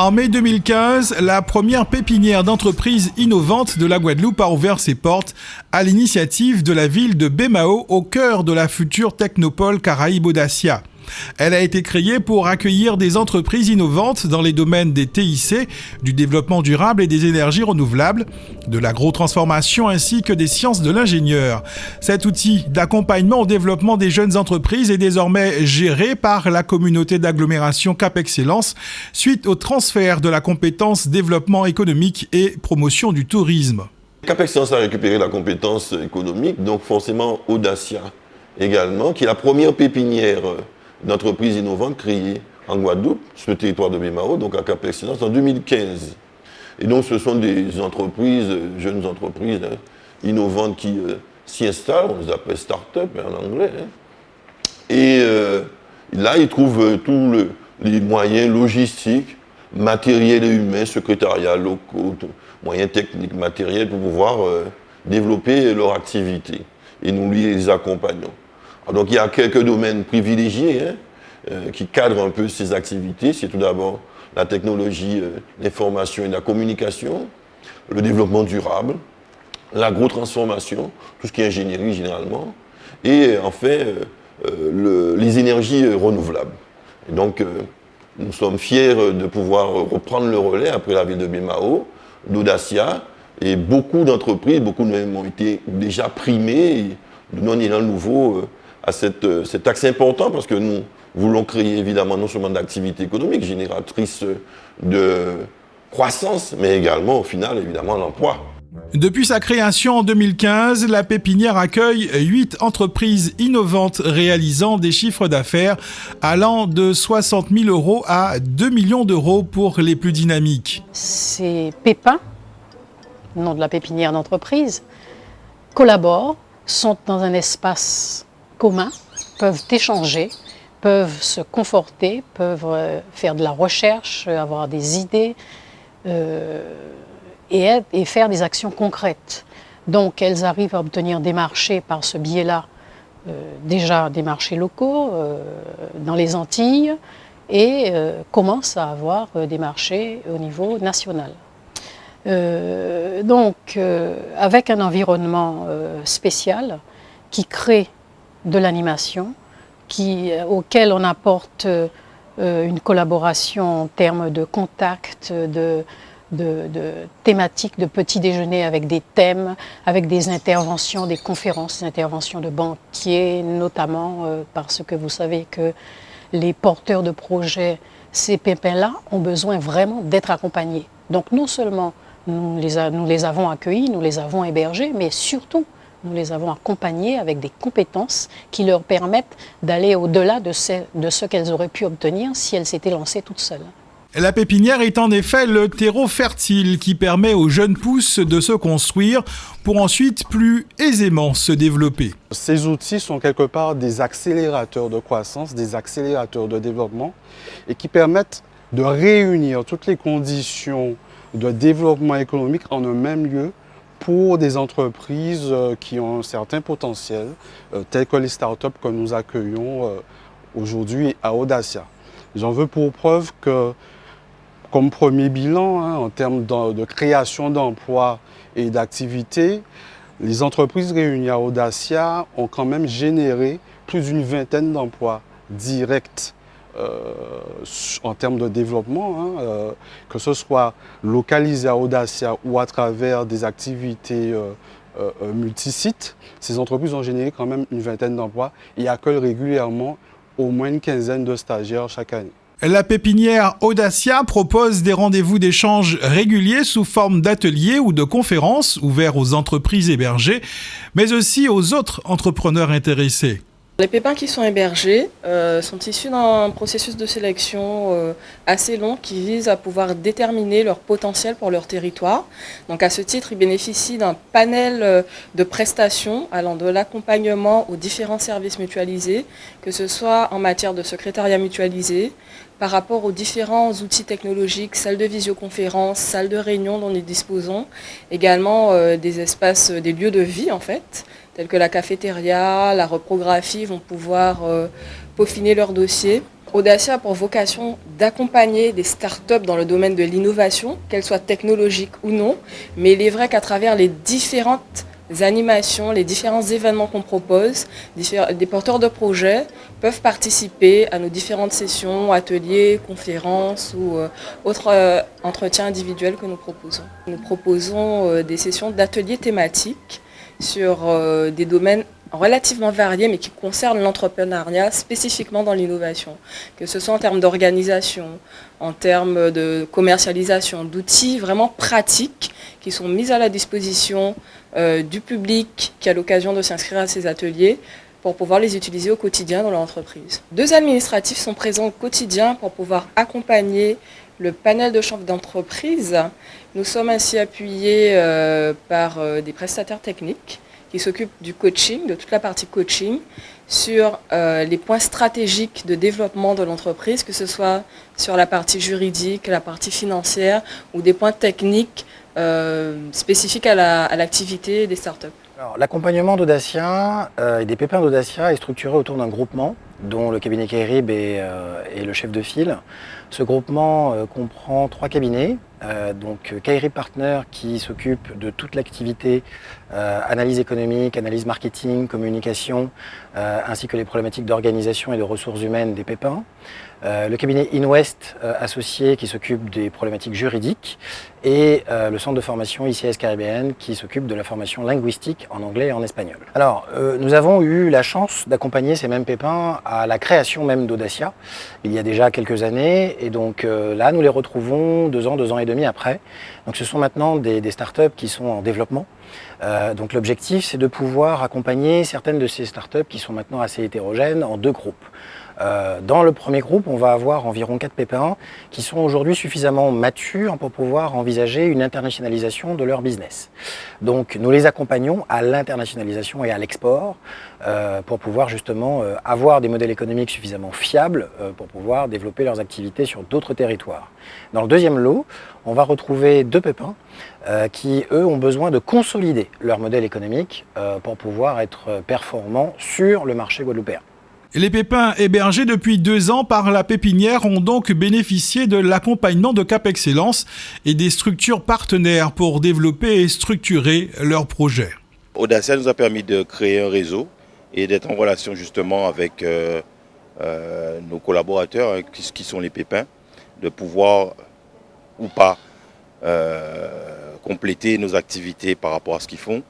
En mai 2015, la première pépinière d'entreprises innovantes de la Guadeloupe a ouvert ses portes à l'initiative de la ville de Baie-Mahault au cœur de la future technopole Caraïbes Audacia. Elle a été créée pour accueillir des entreprises innovantes dans les domaines des TIC, du développement durable et des énergies renouvelables, de l'agrotransformation ainsi que des sciences de l'ingénieur. Cet outil d'accompagnement au développement des jeunes entreprises est désormais géré par la communauté d'agglomération Cap Excellence suite au transfert de la compétence développement économique et promotion du tourisme. Cap Excellence a récupéré la compétence économique, donc forcément Audacia également, qui est la première pépinière d'entreprises innovantes créées en Guadeloupe, sur le territoire de Baie-Mahault, donc à Cap Excellence en 2015. Et donc ce sont des entreprises, jeunes entreprises innovantes qui s'y installent, on les appelle start-up en anglais. Et là, ils trouvent tous les moyens logistiques, matériels et humains, secrétariats locaux, moyens techniques, matériels pour pouvoir développer leur activité. Et nous les accompagnons. Donc il y a quelques domaines privilégiés qui cadrent un peu ces activités. C'est tout d'abord la technologie, l'information et la communication, le développement durable, l'agrotransformation, tout ce qui est ingénierie généralement, et enfin les énergies renouvelables. Et donc nous sommes fiers de pouvoir reprendre le relais après la ville de Baie-Mahault, d'Audacia, et beaucoup d'entreprises, beaucoup de même ont été déjà primées, et nous donnons un élan nouveau à cet axe important parce que nous voulons créer évidemment non seulement d'activités économiques génératrices de croissance, mais également au final évidemment l'emploi. Depuis sa création en 2015, la pépinière accueille 8 entreprises innovantes réalisant des chiffres d'affaires allant de 60 000 € à 2 millions d'euros pour les plus dynamiques. Ces pépins, nom de la pépinière d'entreprise, collaborent, sont dans un espace commun, peuvent échanger, peuvent se conforter, peuvent faire de la recherche, avoir des idées et faire des actions concrètes. Donc elles arrivent à obtenir des marchés par ce biais-là, déjà des marchés locaux dans les Antilles et commencent à avoir des marchés au niveau national. Avec un environnement spécial qui crée de l'animation, auquel on apporte une collaboration en termes de contact, de thématiques, de petits déjeuners avec des thèmes, avec des interventions, des conférences, des interventions de banquiers, notamment parce que vous savez que les porteurs de projets, ces pépins-là, ont besoin vraiment d'être accompagnés. Donc non seulement nous les avons accueillis, nous les avons hébergés, mais surtout nous les avons accompagnés avec des compétences qui leur permettent d'aller au-delà de ce qu'elles auraient pu obtenir si elles s'étaient lancées toutes seules. La pépinière est en effet le terreau fertile qui permet aux jeunes pousses de se construire pour ensuite plus aisément se développer. Ces outils sont quelque part des accélérateurs de croissance, des accélérateurs de développement et qui permettent de réunir toutes les conditions de développement économique en un même lieu pour des entreprises qui ont un certain potentiel, telles que les startups que nous accueillons aujourd'hui à Audacia. J'en veux pour preuve que, comme premier bilan, en termes de création d'emplois et d'activités, les entreprises réunies à Audacia ont quand même généré plus d'une vingtaine d'emplois directs en termes de développement, que ce soit localisé à Audacia ou à travers des activités multisites. Ces entreprises ont généré quand même une vingtaine d'emplois et accueillent régulièrement au moins une quinzaine de stagiaires chaque année. La pépinière Audacia propose des rendez-vous d'échange réguliers sous forme d'ateliers ou de conférences ouverts aux entreprises hébergées, mais aussi aux autres entrepreneurs intéressés. Les pépins qui sont hébergés sont issus d'un processus de sélection assez long qui vise à pouvoir déterminer leur potentiel pour leur territoire. Donc à ce titre, ils bénéficient d'un panel de prestations allant de l'accompagnement aux différents services mutualisés, que ce soit en matière de secrétariat mutualisé, par rapport aux différents outils technologiques, salles de visioconférence, salles de réunion dont nous disposons, également des espaces, des lieux de vie en fait, tels que la cafétéria, la reprographie vont pouvoir peaufiner leur dossier Audacia a pour vocation d'accompagner des startups dans le domaine de l'innovation, qu'elles soient technologiques ou non, mais il est vrai qu'à travers les différentes animations, les différents événements qu'on propose, des porteurs de projets peuvent participer à nos différentes sessions, ateliers, conférences ou autres entretiens individuels que nous proposons. Nous proposons des sessions d'ateliers thématiques sur des domaines relativement variés, mais qui concernent l'entrepreneuriat spécifiquement dans l'innovation, que ce soit en termes d'organisation, en termes de commercialisation, d'outils vraiment pratiques qui sont mis à la disposition du public qui a l'occasion de s'inscrire à ces ateliers pour pouvoir les utiliser au quotidien dans leur entreprise. 2 administratifs sont présents au quotidien pour pouvoir accompagner le panel de chefs d'entreprise. Nous sommes ainsi appuyés par des prestataires techniques qui s'occupe du coaching, de toute la partie coaching, sur les points stratégiques de développement de l'entreprise, que ce soit sur la partie juridique, la partie financière ou des points techniques spécifiques à l'activité des startups. L'accompagnement d'Audacia et des pépins d'Audacia est structuré autour d'un groupement dont le cabinet Kairib est le chef de file. Ce groupement comprend 3 cabinets, donc Kairib Partner qui s'occupe de toute l'activité analyse économique, analyse marketing, communication, ainsi que les problématiques d'organisation et de ressources humaines des pépins. Le cabinet InWest associé qui s'occupe des problématiques juridiques et le centre de formation ICS Caribéenne qui s'occupe de la formation linguistique en anglais et en espagnol. Alors, nous avons eu la chance d'accompagner ces mêmes pépins à la création même d'Audacia il y a déjà quelques années et donc là nous les retrouvons 2 ans et demi après. Donc ce sont maintenant des startups qui sont en développement. Donc l'objectif c'est de pouvoir accompagner certaines de ces startups qui sont maintenant assez hétérogènes en 2 groupes. Dans le premier groupe, on va avoir environ 4 pépins qui sont aujourd'hui suffisamment matures pour pouvoir envisager une internationalisation de leur business. Donc nous les accompagnons à l'internationalisation et à l'export pour pouvoir justement avoir des modèles économiques suffisamment fiables pour pouvoir développer leurs activités sur d'autres territoires. Dans le deuxième lot, on va retrouver 2 pépins qui, eux, ont besoin de consolider leur modèle économique pour pouvoir être performants sur le marché guadeloupéen. Les pépins hébergés depuis 2 ans par la pépinière ont donc bénéficié de l'accompagnement de Cap Excellence et des structures partenaires pour développer et structurer leurs projets. Audacia nous a permis de créer un réseau et d'être en relation justement avec nos collaborateurs qui sont les pépins, de pouvoir ou pas compléter nos activités par rapport à ce qu'ils font,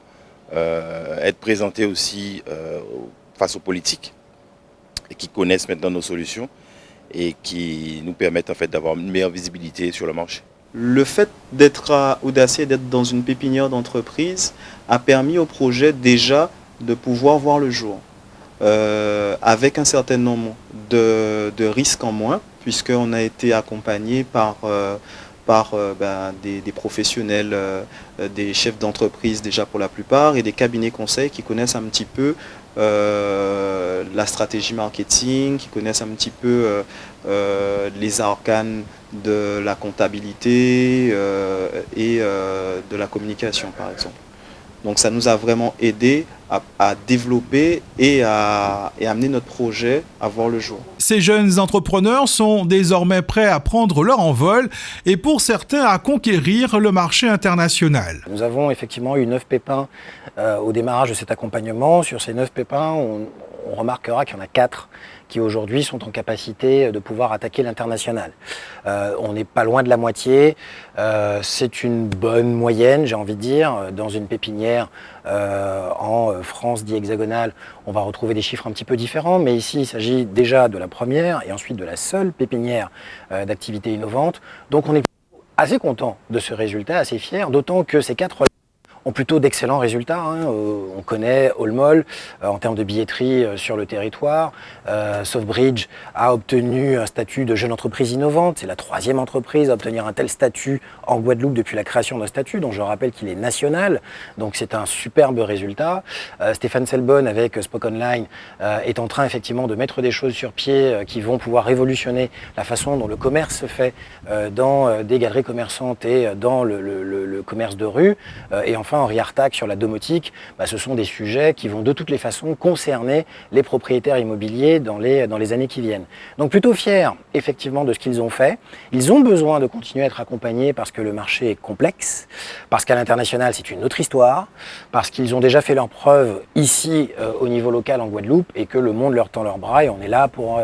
être présentés aussi face aux politiques et qui connaissent maintenant nos solutions et qui nous permettent en fait d'avoir une meilleure visibilité sur le marché. Le fait d'être à Audacia et d'être dans une pépinière d'entreprise a permis au projet déjà de pouvoir voir le jour avec un certain nombre de risques en moins puisqu'on a été accompagné par des professionnels, des chefs d'entreprise déjà pour la plupart et des cabinets conseils qui connaissent un petit peu la stratégie marketing, qui connaissent un petit peu les arcanes de la comptabilité et de la communication par exemple. Donc ça nous a vraiment aidé à développer et à amener notre projet à voir le jour. Ces jeunes entrepreneurs sont désormais prêts à prendre leur envol et pour certains à conquérir le marché international. Nous avons effectivement eu 9 pépins au démarrage de cet accompagnement. Sur ces 9 pépins, on remarquera qu'il y en a 4 qui aujourd'hui sont en capacité de pouvoir attaquer l'international. On n'est pas loin de la moitié, c'est une bonne moyenne, j'ai envie de dire. Dans une pépinière en France dit hexagonale, on va retrouver des chiffres un petit peu différents, mais ici il s'agit déjà de la première et ensuite de la seule pépinière d'activité innovante. Donc on est assez content de ce résultat, assez fier, d'autant que ces 4 ont plutôt d'excellents résultats. On connaît Allmall en termes de billetterie sur le territoire. Softbridge a obtenu un statut de jeune entreprise innovante. C'est la 3e entreprise à obtenir un tel statut en Guadeloupe depuis la création d'un statut, dont je rappelle qu'il est national. Donc c'est un superbe résultat. Stéphane Selbonne avec Spoke Online est en train effectivement de mettre des choses sur pied qui vont pouvoir révolutionner la façon dont le commerce se fait dans des galeries commerçantes et dans le commerce de rue. Et enfin, Henri Artac sur la domotique, ce sont des sujets qui vont de toutes les façons concerner les propriétaires immobiliers dans les années qui viennent. Donc plutôt fiers effectivement de ce qu'ils ont fait. Ils ont besoin de continuer à être accompagnés parce que le marché est complexe, parce qu'à l'international c'est une autre histoire, parce qu'ils ont déjà fait leurs preuves ici au niveau local en Guadeloupe et que le monde leur tend leurs bras et on est là pour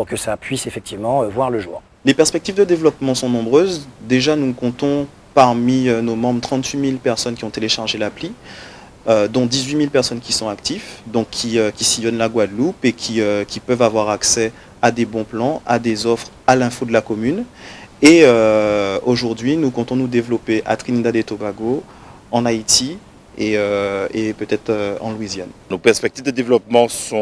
que ça puisse effectivement voir le jour. Les perspectives de développement sont nombreuses. Déjà, nous comptons parmi nos membres 38 000 personnes qui ont téléchargé l'appli, dont 18 000 personnes qui sont actifs, donc qui sillonnent la Guadeloupe et qui peuvent avoir accès à des bons plans, à des offres, à l'info de la commune. Et aujourd'hui, nous comptons nous développer à Trinidad et Tobago, en Haïti et peut-être en Louisiane. Nos perspectives de développement sont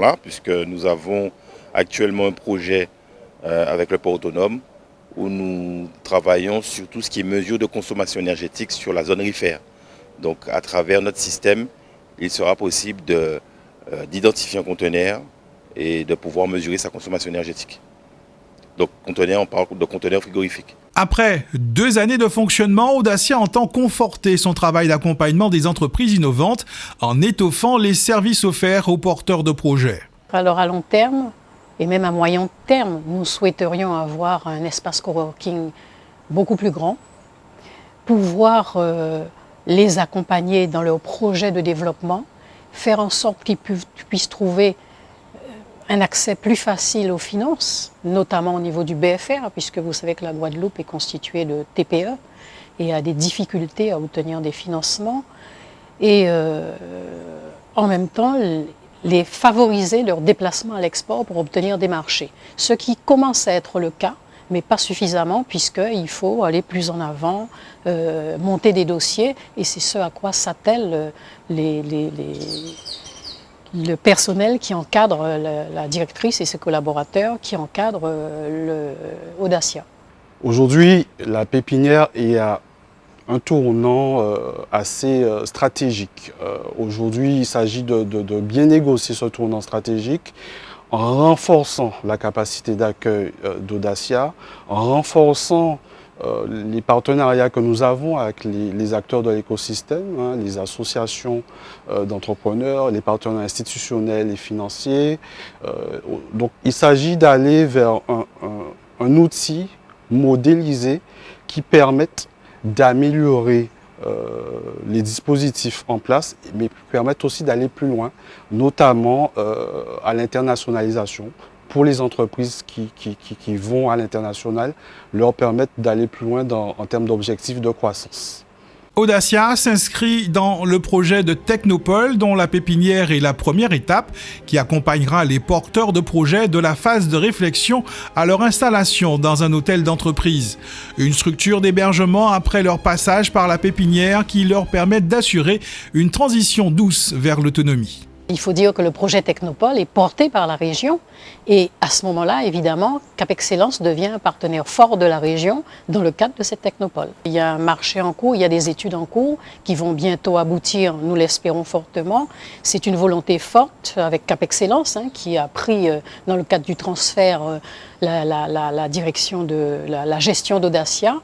là, puisque nous avons actuellement un projet avec le port autonome où nous travaillons sur tout ce qui est mesure de consommation énergétique sur la zone rifaire. Donc à travers notre système, il sera possible d'identifier un conteneur et de pouvoir mesurer sa consommation énergétique. Donc on parle de conteneur frigorifique. Après 2 années de fonctionnement, Audacia entend conforter son travail d'accompagnement des entreprises innovantes en étoffant les services offerts aux porteurs de projets. Alors à long terme, et même à moyen terme, nous souhaiterions avoir un espace coworking beaucoup plus grand, pouvoir les accompagner dans leurs projets de développement, faire en sorte qu'ils puissent trouver un accès plus facile aux finances, notamment au niveau du BFR, puisque vous savez que la Guadeloupe est constituée de TPE et a des difficultés à obtenir des financements, et en même temps les favoriser leur déplacement à l'export pour obtenir des marchés. Ce qui commence à être le cas, mais pas suffisamment, puisqu'il faut aller plus en avant, monter des dossiers, et c'est ce à quoi s'attellent le personnel qui encadre la directrice et ses collaborateurs qui encadrent Audacia. Aujourd'hui, la pépinière est à un tournant assez stratégique. Aujourd'hui, il s'agit de bien négocier ce tournant stratégique en renforçant la capacité d'accueil d'Audacia, en renforçant les partenariats que nous avons avec les acteurs de l'écosystème, les associations d'entrepreneurs, les partenaires institutionnels et financiers. Donc il s'agit d'aller vers un outil modélisé qui permette d'améliorer les dispositifs en place, mais permettent aussi d'aller plus loin, notamment à l'internationalisation. Pour les entreprises qui vont à l'international, leur permettre d'aller plus loin en termes d'objectifs de croissance. Audacia s'inscrit dans le projet de Technopole, dont la pépinière est la première étape, qui accompagnera les porteurs de projets de la phase de réflexion à leur installation dans un hôtel d'entreprise. Une structure d'hébergement après leur passage par la pépinière qui leur permet d'assurer une transition douce vers l'autonomie. Il faut dire que le projet Technopole est porté par la région et à ce moment-là, évidemment, Cap Excellence devient un partenaire fort de la région dans le cadre de cette Technopole. Il y a un marché en cours, il y a des études en cours qui vont bientôt aboutir, nous l'espérons fortement. C'est une volonté forte avec Cap Excellence qui a pris dans le cadre du transfert la direction de la gestion d'Audacia.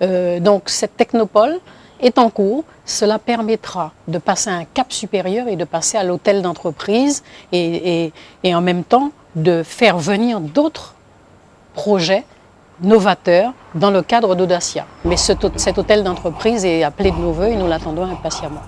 Donc cette Technopole est en cours, cela permettra de passer à un cap supérieur et de passer à l'hôtel d'entreprise et en même temps de faire venir d'autres projets novateurs dans le cadre d'Audacia. Mais cet hôtel d'entreprise est appelé de nos voeux et nous l'attendons impatiemment.